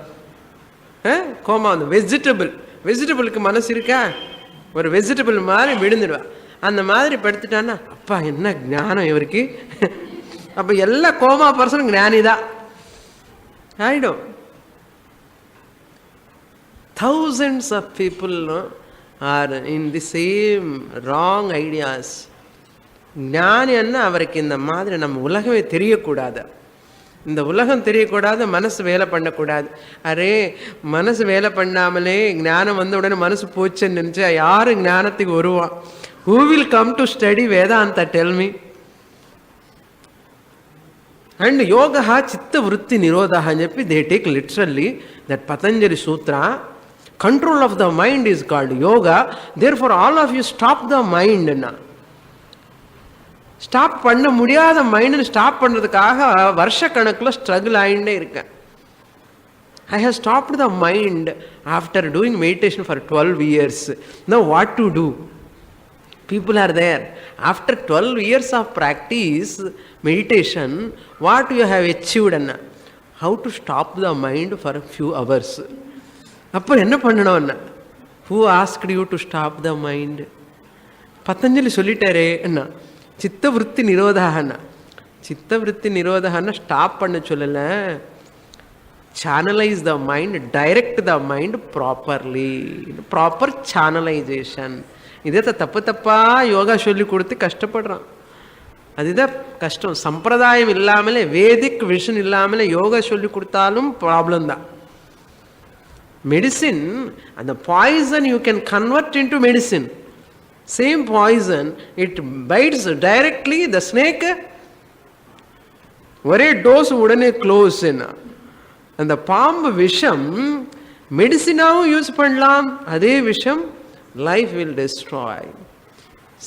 coma on the vegetable மனசு இருக்கா? ஒரு vegetable மாதிரி விழுந்துடுவா. அந்த மாதிரி படுத்துட்டான்னா அப்பா என்ன ஞானம் இவருக்கு, அப்போ எல்லா கோமா பர்சனும் ஞானிதான் ஆயிடும். Thousands of people are in the same wrong ideas. ஞானின்னா அவருக்கு இந்த மாதிரி நம்ம உலகமே தெரியக்கூடாது, இந்த உலகம் தெரியக்கூடாது, மனசு வேலை பண்ணக்கூடாது. அரே மனசு வேலை பண்ணாமலே ஞானம் வந்த உடனே மனசு போச்சுன்னு நினச்சா யாரு ஞானத்துக்கு வருவான்? Who will come to study Vedanta? Tell me. And yoga chitta vritti nirodha అని చెప్పి they take literally that Patanjali Sutra. Control of the mind is called yoga. Therefore all of you stop the mind. Stop பண்ண முடியாத mind stop பண்ணுறதுக்காக வருஷ கணக்கில் struggle ஆகிட்டே இருக்கேன். I have stopped the mind after doing meditation for 12 years. Now what to do? People are there. After 12 years of practice, meditation, what you have achieved? How to stop the mind for a few hours. அப்போ என்ன பண்ணணும்? Who asked you to stop the mind? Patanjali சொல்லிட்டாரே என்ன? சித்தவருத்தி நிரோதாகனா. சித்தவருத்தி நிரோதாகனா stop பண்ண சொல்லலை, channelise the mind, direct the mind properly, proper channelisation. இதே தப்பு தப்பாக யோகா சொல்லி கொடுத்து கஷ்டப்படுறான். அதுதான் கஷ்டம். சம்பிரதாயம் இல்லாமலே, வேதிக் விஷன் இல்லாமலே யோகா சொல்லி கொடுத்தாலும் ப்ராப்ளம் தான். மெடிசின், அந்த poison you can convert into medicine. Same poison, it bites directly the snake, ஒரே டோஸ் உடனே க்ளோஸ். அந்த பாம்பு விஷம் மெடிசினாவும் யூஸ் பண்ணலாம், அதே விஷம் லைஃப் வில் டெஸ்ட்ராய்.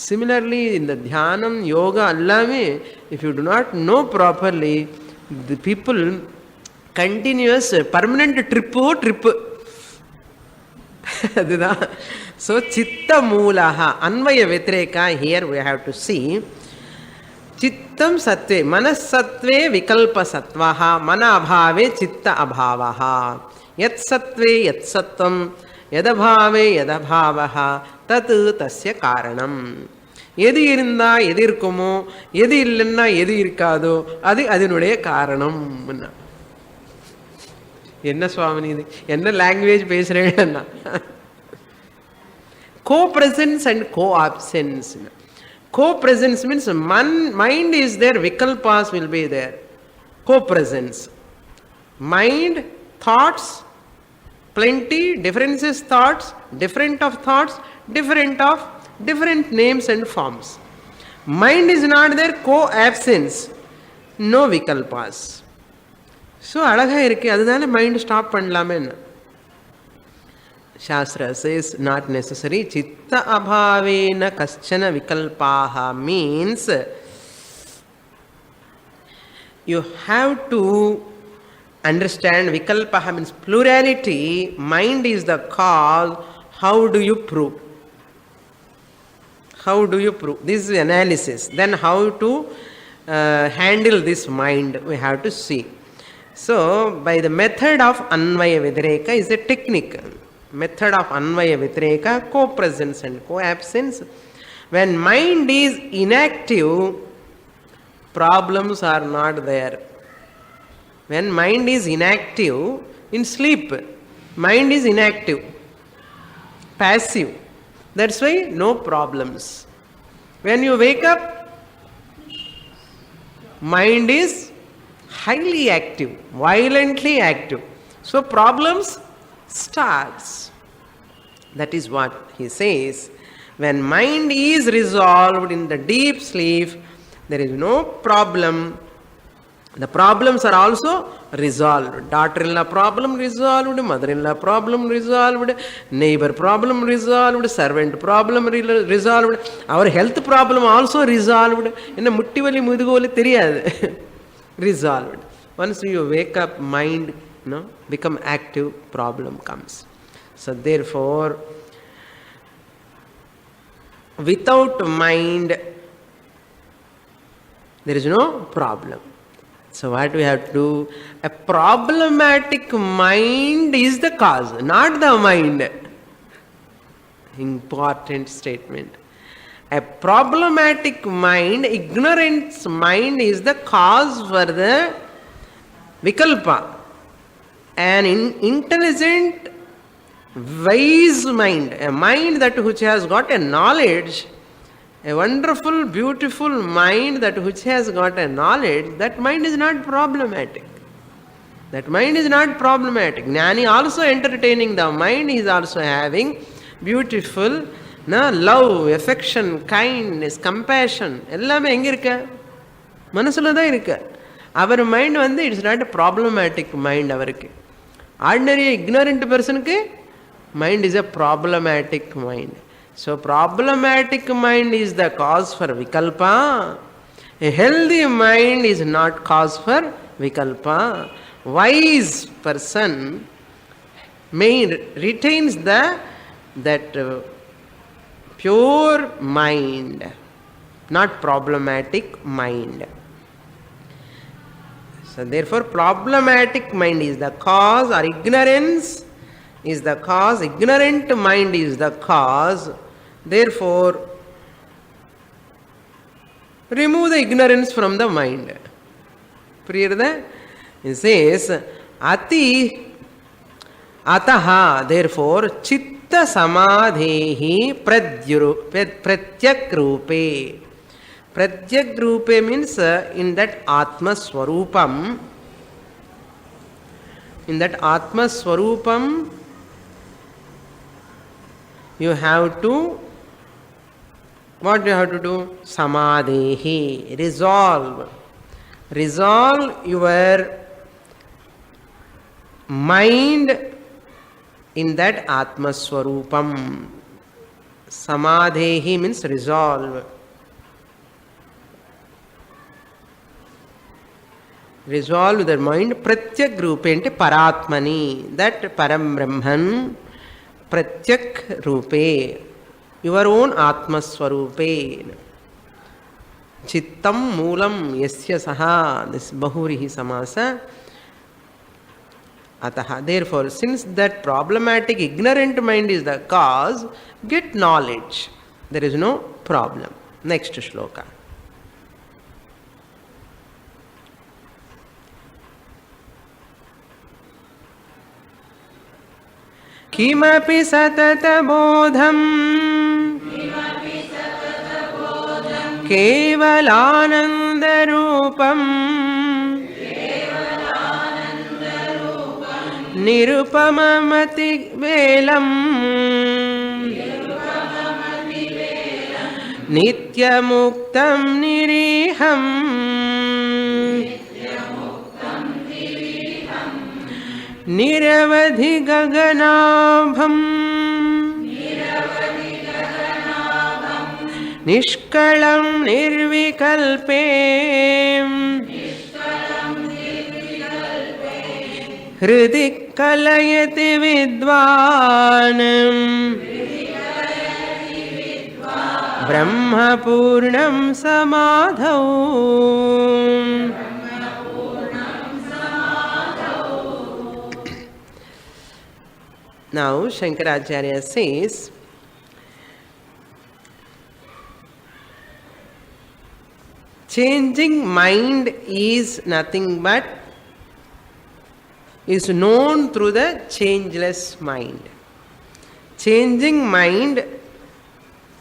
Similarly, இந்த தியானம் யோகா எல்லாமே, if you do not know properly, the people continuous permanent trip அதுதான். So chitta moolaha anvaya vyatireka, here we have to see chittam sattve manasattve vikalpa sattvaha mana abhave chitta abhavaha yat sattve yat sattvam yadabhave yadabhavaha தத்து தஸ்ய காரணம். எது இருந்தா எது இருக்குமோ, எது இல்லைன்னா எது இருக்காதோ அது அதனுடைய காரணம். என்ன சுவாமி இது, என்ன லாங்குவேஜ் பேசுறேன்னா, co presence and co absence. Co presence means mind is there, விகல்பாஸ் will be there. Co presence, mind, thoughts, plenty, differences thoughts, different of thoughts, different names and forms. Mind is not there, co-absence, no vikalpas. So அழகா இருக்கு, அதுதானே mind stop பண்ணலாமே. சாஸ்திர says not necessary. சித்த அபாவேன கஷ்டன விகல்பாஹ means you have to understand vikalpaha means plurality. Mind is the cause. How do you prove? How do you prove? This is analysis. Then how to handle this mind, we have to see. So by the method of anvaya vyatireka is a technique. Method of anvaya vyatireka, co-presence and co-absence. When mind is inactive, problems are not there. When mind is inactive, in sleep, mind is inactive, passive. That's why no problems. When you wake up, mind is highly active, violently active. So problems starts. That is what he says. When mind is resolved in the deep sleep, there is no problem. The problems are also resolved. Daughter-in-law problem resolved, mother-in-law problem resolved, neighbor problem resolved, servant problem resolved, our health problem also resolved. Enna mutti vali mudugu vali theriyadu. Resolved. Once you wake up, mind become active, problem comes. So therefore, without mind, there is no problem. So what we have to do? A problematic mind is the cause, not the mind. Important statement. A problematic mind, ignorant mind is the cause for the vikalpa. An intelligent, wise mind, a mind that which has got a knowledge, a wonderful, beautiful mind that which has got a knowledge, that mind is not problematic. That mind is not problematic. Jnani also entertaining the mind, he is also having beautiful love, affection, kindness, compassion. எல்லாமே எங்க இருக்க? மனசுல தான் இருக்கு. அவர் mind வந்து it's not a problematic mind. அவருக்கு ordinary ignorant personக்கு mind is a problematic mind. So problematic mind is the cause for vikalpa. A healthy mind is not cause for vikalpa. Wise person retains that pure mind, not problematic mind. So therefore problematic mind is the cause, or ignorance is the cause, ignorant mind is the cause. Therefore, remove the ignorance from the mind. Priyarada? It says, Ati Ataha, therefore, Chitta Samadhehi Pratyak Rupe. Pratyak Rupe means in that Atma Swarupam. In that Atma Swarupam, you have to, what you have to do? Samadhehi, resolve. Resolve your mind in that Atma Swarupam. Samadhehi means resolve. Resolve their mind. Pratyak Rupe ante Paratmani, that Param Brahman. Pratyak Rupe, your own Atma Swarupe. Chittam Moolam Yasya Saha, this Bahurihi Samasa. Ataha. Therefore, since that problematic ignorant mind is the cause, get knowledge. There is no problem. Next shloka. किमपि सततबोधम् केवलानन्दरूपम् निरुपममतिवेलम् नित्यमुक्तं निरीहम् निरवधि गगनाभम् निष्कलं निर्विकल्पे हृदि कलयति विद्वान् ब्रह्मपूर्णं समाधौ. Now Shankaracharya says, changing mind is nothing but is known through the changeless mind. Changing mind,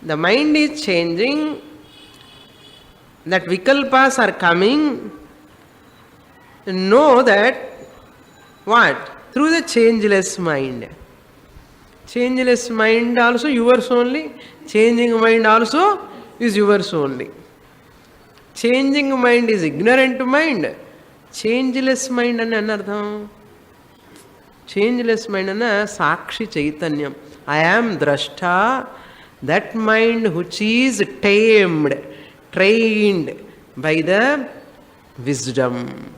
the mind is changing, that vikalpas are coming. Know that what? Through the changeless mind. Changeless mind also yours only. Changing mind also is yours only. Changing mind is ignorant mind. Changeless mind and anartham. Changeless mind and sakshi chaitanyam. I am drashta. That mind which is tamed, trained by the wisdom.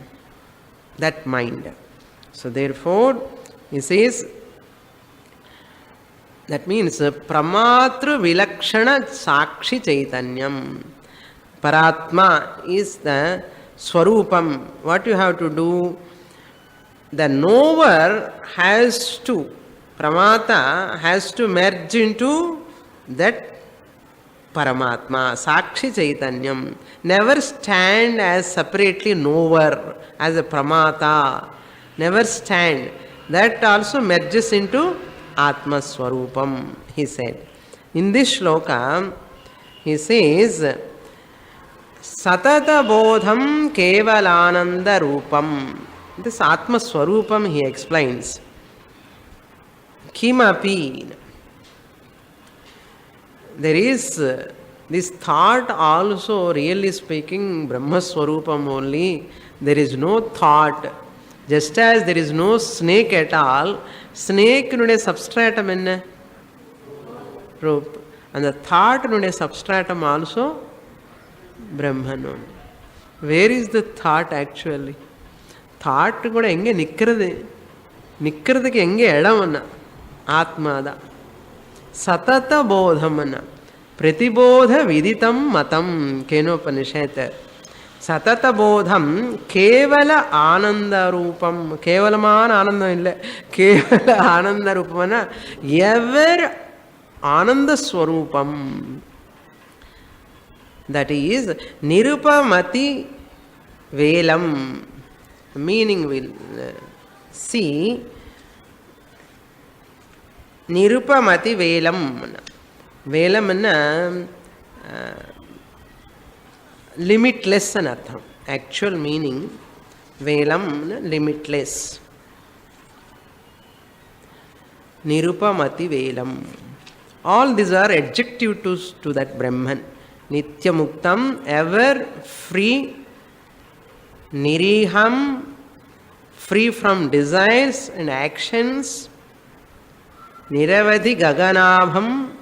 That mind. So therefore, he says, that means Pramatru Vilakshana Sakshi Chaitanyam. Paratma is the Swarupam. What you have to do? The knower has to, Pramata has to merge into that Paramatma, Sakshi Chaitanyam. Never stand as separately knower, as a Pramata. Never stand. That also merges into Atma Swarupam, he said. In this shloka, he says, Satata Bodham Kevalananda Rupam. This Atma Swarupam he explains. Kimapi. There is this thought also, really speaking, Brahma Swarupam only. There is no thought. Just as there is no snake at all, snake nude substratum enna? Roop. And the thought nude substratum also Brahman only. Where is the thought actually? Thought kuda enge nikkiradhu. Nikkiradhukku enge edam anna? Atmada. Satata bodham anna. Pratibodha viditam matam. Kenopanishad. Satata bodham kevala ananda rupam. Kevalaman ananda illa. Kevala ananda rupamana. Ever ananda swarupam. That is nirupamati velam. Meaning will see. Nirupamati velam. Velam anna limitless అని అర్థం. Actual meaning వేలం limitless, నిరుపమతి వేలం. All these are adjective to that Brahman. Nityamuktam, ever free, niriham, free from desires and actions, niravadhi gaganabham,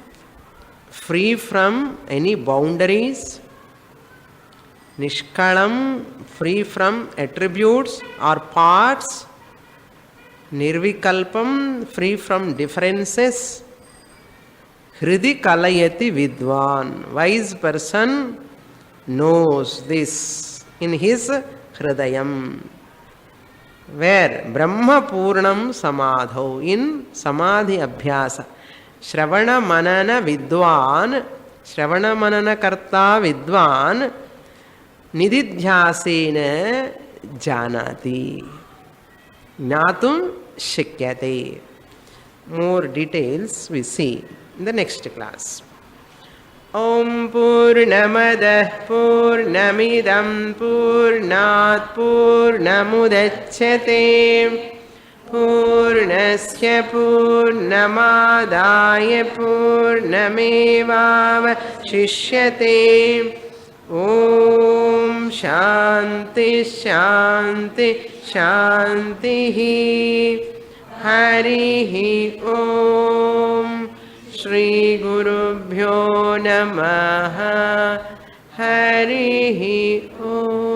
free from any boundaries, nishkalam, free from attributes or parts, nirvikalpam, free from differences, Hridi kalayati vidwan. Wise person knows this in his hridayam. Where Brahma Purnam Samadhau, in Samadhi Abhyasa. Shravana Manana Vidwan, Shravana Manana Karta Vidwan, Nididhyasena Janati. Jnatum Shikyate. More details we see in the next class. Om Purnamadah Purnamidam Purnat Purnamudachyate Purnasya Purnamadaya Purnamevavashishyate. Om Shanti Shanti Shanti. Harihi Om. Shri Gurubhyo Namaha. Harihi Om.